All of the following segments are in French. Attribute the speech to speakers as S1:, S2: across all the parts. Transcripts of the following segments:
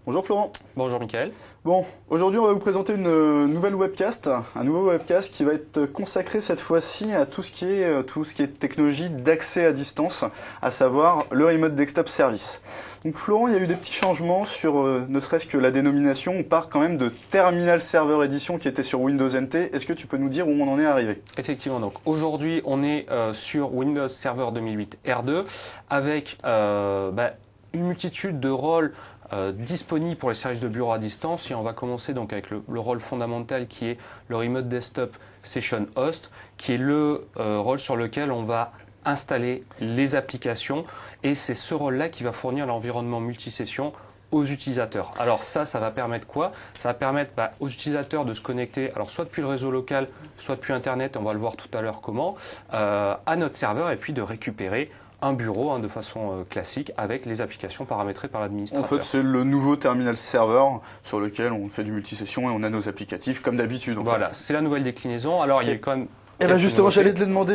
S1: Bonjour Florent.
S2: Bonjour Mickaël.
S1: Bon, aujourd'hui on va vous présenter une nouvelle webcast, un nouveau webcast qui va être consacré cette fois-ci à tout ce qui est technologie d'accès à distance, à savoir le Remote Desktop Service. Donc Florent, il y a eu des petits changements sur ne serait-ce que la dénomination. On part quand même de Terminal Server Edition qui était sur Windows NT. Est-ce que tu peux nous dire où on en est arrivé?
S2: Effectivement, donc aujourd'hui on est sur Windows Server 2008 R2 avec une multitude de rôles disponibles pour les services de bureau à distance, et on va commencer donc avec le rôle fondamental qui est le Remote Desktop Session Host, qui est le rôle sur lequel on va installer les applications, et c'est ce rôle-là qui va fournir l'environnement multisession aux utilisateurs. Alors ça va permettre quoi? Ça va permettre aux utilisateurs de se connecter, alors soit depuis le réseau local, soit depuis Internet, on va le voir tout à l'heure comment, à notre serveur, et puis de récupérer un bureau de façon classique avec les applications paramétrées par l'administrateur.
S1: En fait, c'est le nouveau terminal serveur sur lequel on fait du multisession et on a nos applicatifs comme d'habitude.
S2: Voilà, c'est la nouvelle déclinaison. Alors il y a quand même...
S1: Et bien justement, j'allais te le demander,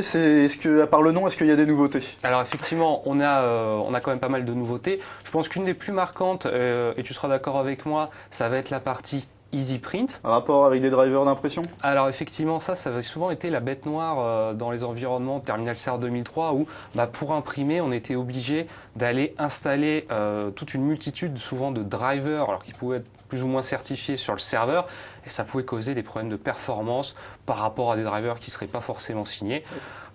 S1: à part le nom, est-ce qu'il y a des nouveautés?
S2: Alors effectivement, on a quand même pas mal de nouveautés. Je pense qu'une des plus marquantes, et tu seras d'accord avec moi, ça va être la partie EasyPrint.
S1: Un rapport avec des drivers d'impression?
S2: Alors effectivement, ça avait souvent été la bête noire dans les environnements Terminal Server 2003 où pour imprimer, on était obligé d'aller installer toute une multitude souvent de drivers alors qui pouvaient être plus ou moins certifiés sur le serveur, et ça pouvait causer des problèmes de performance par rapport à des drivers qui ne seraient pas forcément signés.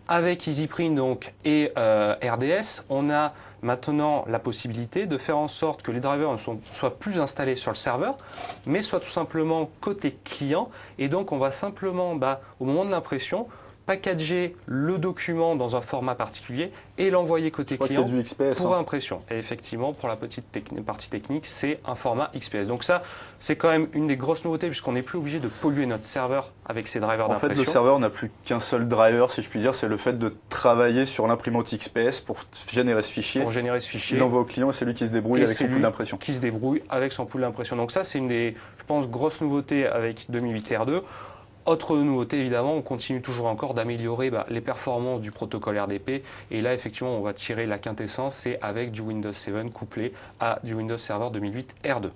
S2: Avec EasyPrint donc et RDS, on a maintenant la possibilité de faire en sorte que les drivers ne soient plus installés sur le serveur, mais soient tout simplement côté client. Et donc on va simplement, au moment de l'impression, packager le document dans un format particulier et l'envoyer côté client
S1: du XPS,
S2: pour impression. Et effectivement, pour la petite partie technique, c'est un format XPS. Donc ça, c'est quand même une des grosses nouveautés puisqu'on n'est plus obligé de polluer notre serveur avec ces drivers d'impression.
S1: En fait, le serveur n'a plus qu'un seul driver, si je puis dire, c'est le fait de travailler sur l'imprimante XPS pour générer ce fichier. Il l'envoie au client et c'est lui qui se débrouille avec son pool d'impression.
S2: Qui se débrouille avec son pool d'impression. Donc ça, c'est une des, je pense, grosses nouveautés avec 2008 R2. Autre nouveauté, évidemment, on continue toujours encore d'améliorer les performances du protocole RDP. Et là, effectivement, on va tirer la quintessence, c'est avec du Windows 7 couplé à du Windows Server 2008 R2.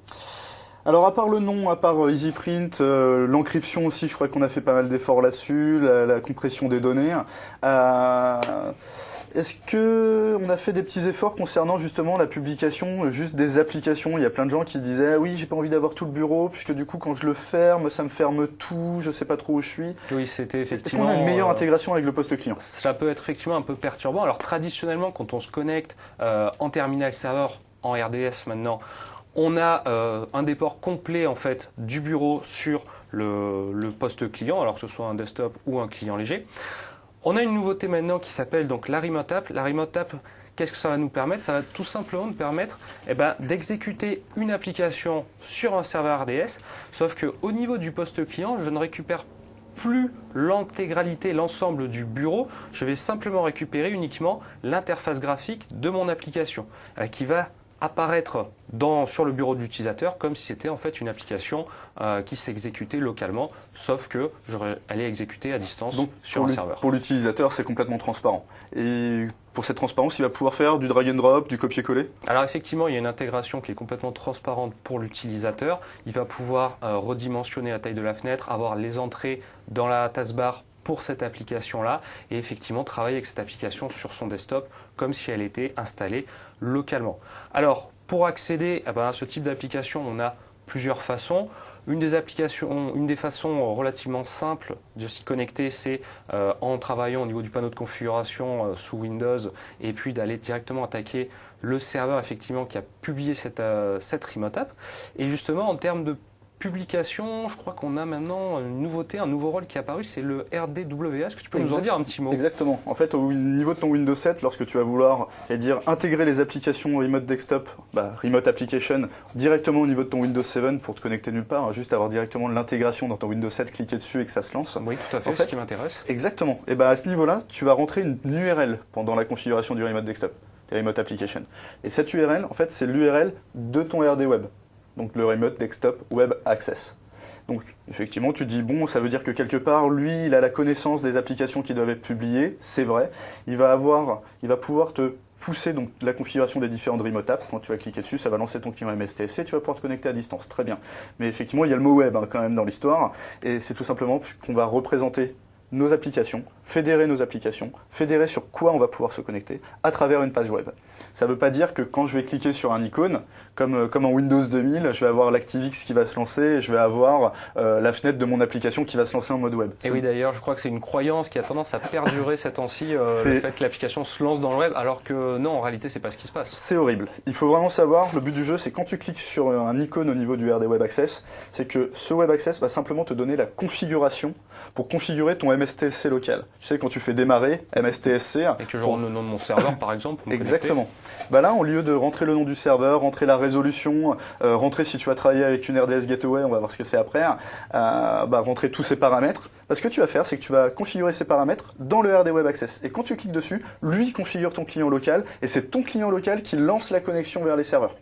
S1: Alors, à part le nom, à part EasyPrint, l'encryption aussi, je crois qu'on a fait pas mal d'efforts là-dessus, la compression des données. Est-ce que on a fait des petits efforts concernant justement la publication juste des applications? Il y a plein de gens qui disaient ah oui, j'ai pas envie d'avoir tout le bureau puisque du coup quand je le ferme, ça me ferme tout, je sais pas trop où je suis.
S2: Oui, c'était effectivement.
S1: Est-ce qu'on a une meilleure intégration avec le poste client?
S2: Ça peut être effectivement un peu perturbant. Alors traditionnellement, quand on se connecte en terminal serveur en RDS maintenant, on a un déport complet en fait du bureau sur le poste client, alors que ce soit un desktop ou un client léger. On a une nouveauté maintenant qui s'appelle donc la Remote App. La Remote App, qu'est-ce que ça va nous permettre? Ça va tout simplement nous permettre d'exécuter une application sur un serveur RDS, sauf qu'au niveau du poste client, je ne récupère plus l'intégralité, l'ensemble du bureau. Je vais simplement récupérer uniquement l'interface graphique de mon application qui va apparaître sur le bureau de l'utilisateur comme si c'était en fait une application qui s'exécutait localement, sauf que elle est exécutée à distance donc, sur un serveur.
S1: Pour l'utilisateur, c'est complètement transparent. Et pour cette transparence, il va pouvoir faire du drag and drop, du copier-coller?
S2: Alors effectivement, il y a une intégration qui est complètement transparente pour l'utilisateur. Il va pouvoir redimensionner la taille de la fenêtre, avoir les entrées dans la taskbar pour cette application-là et effectivement travailler avec cette application sur son desktop comme si elle était installée localement. Alors, pour accéder à ce type d'application, on a plusieurs façons. Une des façons relativement simples de s'y connecter, c'est en travaillant au niveau du panneau de configuration sous Windows et puis d'aller directement attaquer le serveur effectivement qui a publié cette Remote App. Et justement, en termes de publication, je crois qu'on a maintenant une nouveauté, un nouveau rôle qui est apparu, c'est le RDWA. Est-ce que tu peux nous en dire un petit mot?
S1: Exactement. En fait, au niveau de ton Windows 7, lorsque tu vas vouloir intégrer les applications Remote Desktop, Remote Application, directement au niveau de ton Windows 7 pour te connecter nulle part, juste avoir directement l'intégration dans ton Windows 7, cliquer dessus et que ça se lance.
S2: Oui, tout à fait, c'est ce qui m'intéresse.
S1: Exactement. Et à ce niveau-là, tu vas rentrer une URL pendant la configuration du Remote Desktop, des Remote Application. Et cette URL, en fait, c'est l'URL de ton RD Web. Donc le Remote Desktop Web Access. Donc effectivement, tu te dis, bon, ça veut dire que quelque part, lui, il a la connaissance des applications qui doivent être publiées, c'est vrai. Il va pouvoir te pousser donc la configuration des différentes remote apps. Quand tu vas cliquer dessus, ça va lancer ton client MSTSC, tu vas pouvoir te connecter à distance. Très bien. Mais effectivement, il y a le mot web quand même dans l'histoire, et c'est tout simplement qu'on va représenter nos applications, fédérer nos applications, fédérer sur quoi on va pouvoir se connecter à travers une page web. Ça ne veut pas dire que quand je vais cliquer sur un icône, comme en Windows 2000, je vais avoir l'ActiveX qui va se lancer et je vais avoir la fenêtre de mon application qui va se lancer en mode web.
S2: Et oui, d'ailleurs, je crois que c'est une croyance qui a tendance à perdurer ces temps-ci, le fait que l'application se lance dans le web, alors que non, en réalité, c'est pas ce qui se passe.
S1: C'est horrible. Il faut vraiment savoir, le but du jeu, c'est quand tu cliques sur un icône au niveau du RD Web Access, c'est que ce Web Access va simplement te donner la configuration pour configurer ton MSTSC local. Tu sais, quand tu fais démarrer MSTSC...
S2: Et que je rentre le nom de mon serveur, par exemple, pour me
S1: Exactement. Bah là, au lieu de rentrer le nom du serveur, rentrer la résolution, rentrer si tu vas travailler avec une RDS Gateway, on va voir ce que c'est après, rentrer tous ces paramètres. Ce que tu vas faire, c'est que tu vas configurer ces paramètres dans le RD Web Access. Et quand tu cliques dessus, lui configure ton client local, et c'est ton client local qui lance la connexion vers les serveurs.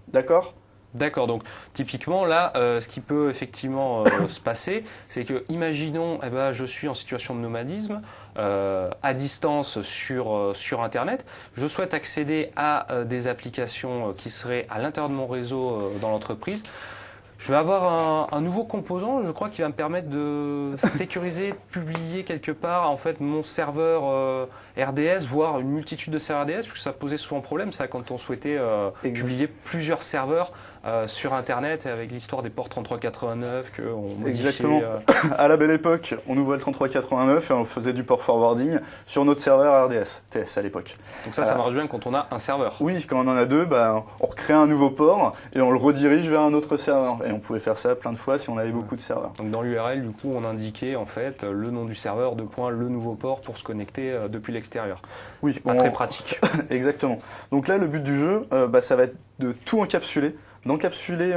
S1: D'accord ?
S2: D'accord, donc typiquement là, ce qui peut effectivement se passer, c'est que, imaginons, je suis en situation de nomadisme, à distance sur Internet, je souhaite accéder à des applications qui seraient à l'intérieur de mon réseau dans l'entreprise. Je vais avoir un nouveau composant, je crois, qui va me permettre de sécuriser, de publier quelque part en fait mon serveur RDS, voire une multitude de serveurs RDS, puisque ça posait souvent problème, ça, quand on souhaitait publier plusieurs serveurs sur Internet, avec l'histoire des ports 3389 qu'on modifiait.
S1: Exactement. À la belle époque, on ouvrait le 3389 et on faisait du port forwarding sur notre serveur RDS, TS à l'époque.
S2: Donc ça marche bien quand on a un serveur.
S1: Oui, quand on en a deux, on recrée un nouveau port et on le redirige vers un autre serveur. Et on pouvait faire ça plein de fois si on avait beaucoup de serveurs.
S2: Donc dans l'URL, du coup, on indiquait en fait le nom du serveur, le nouveau port pour se connecter depuis l'extérieur.
S1: Oui,
S2: très pratique.
S1: Exactement. Donc là, le but du jeu, ça va être de tout encapsuler. D'encapsuler,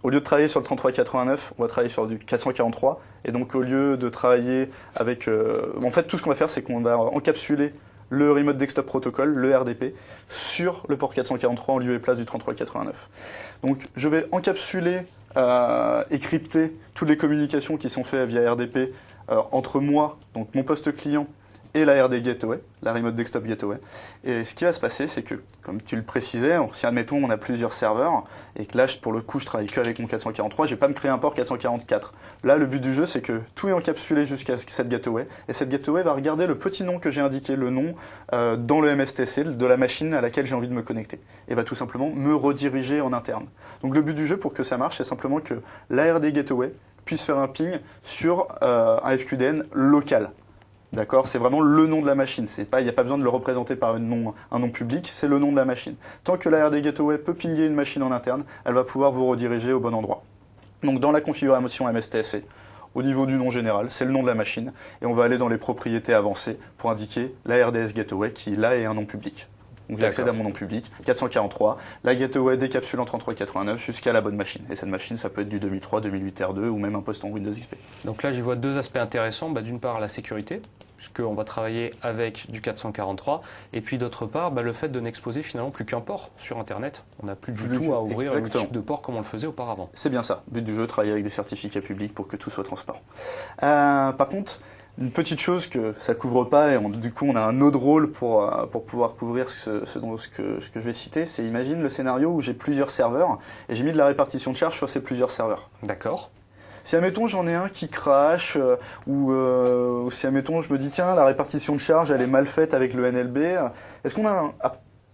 S1: au lieu de travailler sur le 3389, on va travailler sur du 443. Et donc au lieu de travailler avec... en fait, tout ce qu'on va faire, c'est qu'on va encapsuler le Remote Desktop Protocol, le RDP, sur le port 443 en lieu et place du 3389. Donc je vais encapsuler et crypter toutes les communications qui sont faites via RDP entre moi, donc mon poste client, et la RD Gateway, la Remote Desktop Gateway. Et ce qui va se passer, c'est que, comme tu le précisais, si admettons on a plusieurs serveurs, et que là, pour le coup, je travaille qu'avec mon 443, je vais pas me créer un port 444. Là, le but du jeu, c'est que tout est encapsulé jusqu'à cette Gateway, et cette Gateway va regarder le petit nom que j'ai indiqué, le nom dans le MSTC de la machine à laquelle j'ai envie de me connecter, et va tout simplement me rediriger en interne. Donc le but du jeu, pour que ça marche, c'est simplement que la RD Gateway puisse faire un ping sur un FQDN local. D'accord, c'est vraiment le nom de la machine. Il n'y a pas besoin de le représenter par un nom public, c'est le nom de la machine. Tant que la RD Gateway peut pinguer une machine en interne, elle va pouvoir vous rediriger au bon endroit. Donc dans la configuration MSTSC, au niveau du nom général, c'est le nom de la machine, et on va aller dans les propriétés avancées pour indiquer la RDS Gateway qui là est un nom public. Donc j'accède à mon nom public, 443, la Gateway décapsule en 3389 jusqu'à la bonne machine. Et cette machine, ça peut être du 2003, 2008 R2 ou même un poste en Windows XP.
S2: Donc là, j'y vois deux aspects intéressants. D'une part, la sécurité, puisqu'on va travailler avec du 443. Et puis d'autre part, le fait de n'exposer finalement plus qu'un port sur Internet. On n'a plus du tout à ouvrir une type de port comme on le faisait auparavant.
S1: C'est bien ça. But du jeu, travailler avec des certificats publics pour que tout soit transparent. Par contre, une petite chose que ça couvre pas, et du coup on a un autre rôle pour pouvoir couvrir ce que je vais citer, c'est imagine le scénario où j'ai plusieurs serveurs et j'ai mis de la répartition de charge sur ces plusieurs serveurs.
S2: D'accord.
S1: Si admettons j'en ai un qui crache, ou si admettons je me dis tiens la répartition de charge elle est mal faite avec le NLB, est-ce qu'on a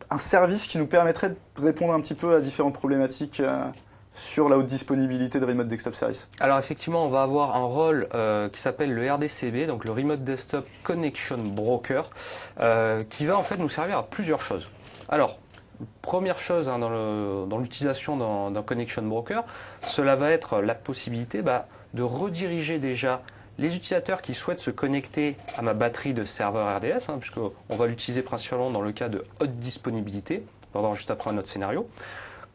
S1: un service qui nous permettrait de répondre un petit peu à différentes problématiques sur la haute disponibilité de Remote Desktop Service?
S2: Alors effectivement, on va avoir un rôle qui s'appelle le RDCB, donc le Remote Desktop Connection Broker, qui va en fait nous servir à plusieurs choses. Alors, première chose dans l'utilisation d'un Connection Broker, cela va être la possibilité de rediriger déjà les utilisateurs qui souhaitent se connecter à ma batterie de serveurs RDS, puisqu'on va l'utiliser principalement dans le cas de haute disponibilité. On va voir juste après un autre scénario.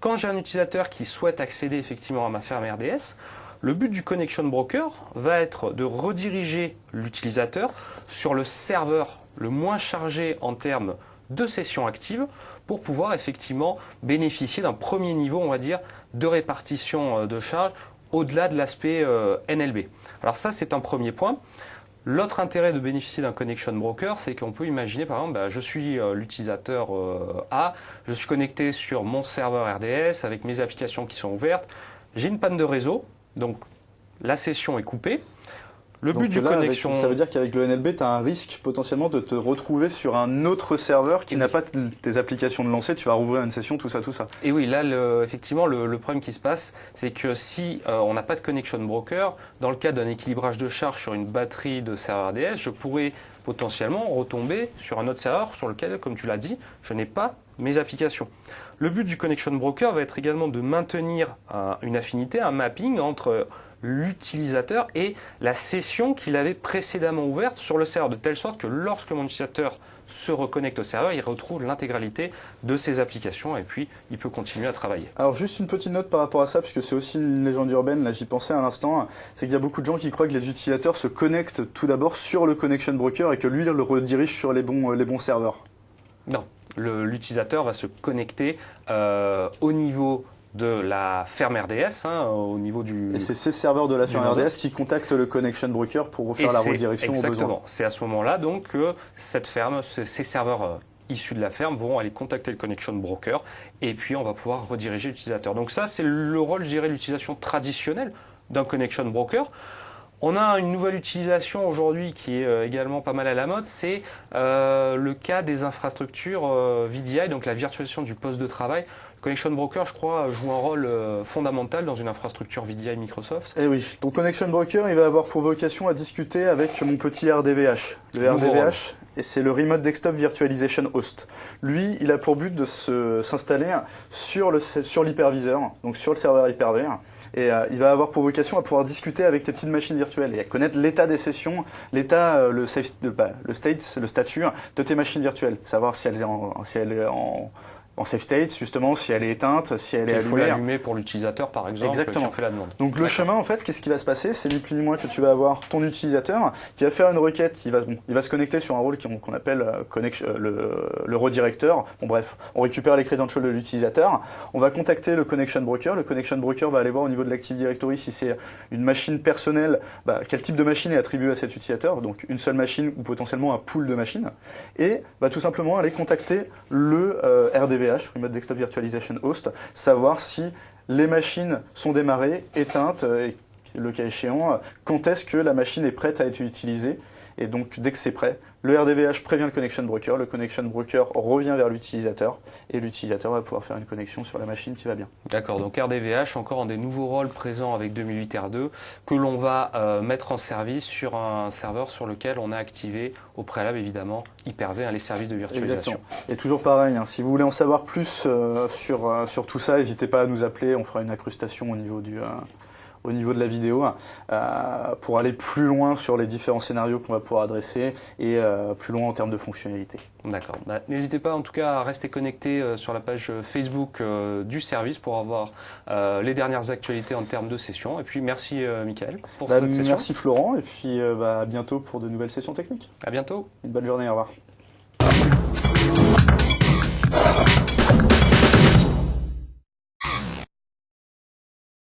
S2: Quand j'ai un utilisateur qui souhaite accéder effectivement à ma ferme RDS, le but du Connection Broker va être de rediriger l'utilisateur sur le serveur le moins chargé en termes de sessions actives pour pouvoir effectivement bénéficier d'un premier niveau, on va dire, de répartition de charge au-delà de l'aspect NLB. Alors ça, c'est un premier point. L'autre intérêt de bénéficier d'un connection broker, c'est qu'on peut imaginer, par exemple, je suis l'utilisateur A, je suis connecté sur mon serveur RDS avec mes applications qui sont ouvertes, j'ai une panne de réseau, donc la session est coupée. Le but du connexion...
S1: Ça veut dire qu'avec le NLB, tu as un risque potentiellement de te retrouver sur un autre serveur qui n'a pas tes applications de lancer, tu vas rouvrir une session, tout ça.
S2: Et oui, là, effectivement, le problème qui se passe, c'est que si on n'a pas de connection broker, dans le cas d'un équilibrage de charge sur une batterie de serveur RDS, je pourrais potentiellement retomber sur un autre serveur sur lequel, comme tu l'as dit, je n'ai pas mes applications. Le but du connection broker va être également de maintenir une affinité, un mapping entre l'utilisateur et la session qu'il avait précédemment ouverte sur le serveur, de telle sorte que lorsque mon utilisateur se reconnecte au serveur, il retrouve l'intégralité de ses applications et puis il peut continuer à travailler.
S1: Alors juste une petite note par rapport à ça, puisque c'est aussi une légende urbaine, là j'y pensais à l'instant, c'est qu'il y a beaucoup de gens qui croient que les utilisateurs se connectent tout d'abord sur le connection broker et que lui le redirige sur les bons serveurs.
S2: Non, l'utilisateur va se connecter au niveau de la ferme RDS, au niveau du...
S1: Et c'est ces serveurs de la ferme RDS qui contactent le connection broker pour faire la redirection au besoin.
S2: Exactement. C'est à ce moment-là donc que cette ferme, ces serveurs issus de la ferme vont aller contacter le connection broker et puis on va pouvoir rediriger l'utilisateur. Donc ça, c'est le rôle, je dirais, l'utilisation traditionnelle d'un connection broker. On a une nouvelle utilisation aujourd'hui qui est également pas mal à la mode, c'est le cas des infrastructures VDI, donc la virtualisation du poste de travail. Connection Broker, je crois, joue un rôle fondamental dans une infrastructure VDI Microsoft.
S1: Eh oui, donc Connection Broker, il va avoir pour vocation à discuter avec mon petit RDVH. Le RDVH, et c'est le Remote Desktop Virtualization Host. Lui, il a pour but de s'installer sur l'hyperviseur, donc sur le serveur Hyper-V. Et il va avoir pour vocation à pouvoir discuter avec tes petites machines virtuelles et à connaître l'état des sessions, l'état, le statut de tes machines virtuelles. Savoir si elle est en safe state, justement, si elle est éteinte, si elle est allumée.
S2: Il faut l'allumer pour l'utilisateur, par exemple,
S1: exactement,
S2: qui en fait la demande.
S1: Donc le chemin, en fait, qu'est-ce qui va se passer? C'est ni plus ni moins que tu vas avoir ton utilisateur qui va faire une requête, il va se connecter sur un rôle qu'on appelle le redirecteur. Bon bref, on récupère les credentials de l'utilisateur, on va contacter le connection broker va aller voir au niveau de l'Active Directory si c'est une machine personnelle, quel type de machine est attribué à cet utilisateur, donc une seule machine ou potentiellement un pool de machines, et tout simplement aller contacter le RDVH, Remote Desktop Virtualization Host, savoir si les machines sont démarrées, éteintes, et le cas échéant, quand est-ce que la machine est prête à être utilisée. Et donc, dès que c'est prêt, le RDVH prévient le connection broker revient vers l'utilisateur, et l'utilisateur va pouvoir faire une connexion sur la machine qui va bien.
S2: D'accord, donc RDVH, encore un des nouveaux rôles présents avec 2008 R2, que l'on va mettre en service sur un serveur sur lequel on a activé au préalable, évidemment, Hyper-V, les services de virtualisation.
S1: Exactement. Et toujours pareil, si vous voulez en savoir plus sur tout ça, n'hésitez pas à nous appeler, on fera une incrustation au niveau de la vidéo, pour aller plus loin sur les différents scénarios qu'on va pouvoir adresser et plus loin en termes de fonctionnalités.
S2: D'accord. N'hésitez pas en tout cas à rester connecté sur la page Facebook du service pour avoir les dernières actualités en termes de sessions. Et puis merci Michael pour cette session.
S1: Merci Florent et puis à bientôt pour de nouvelles sessions techniques.
S2: À bientôt.
S1: Une bonne journée, au revoir.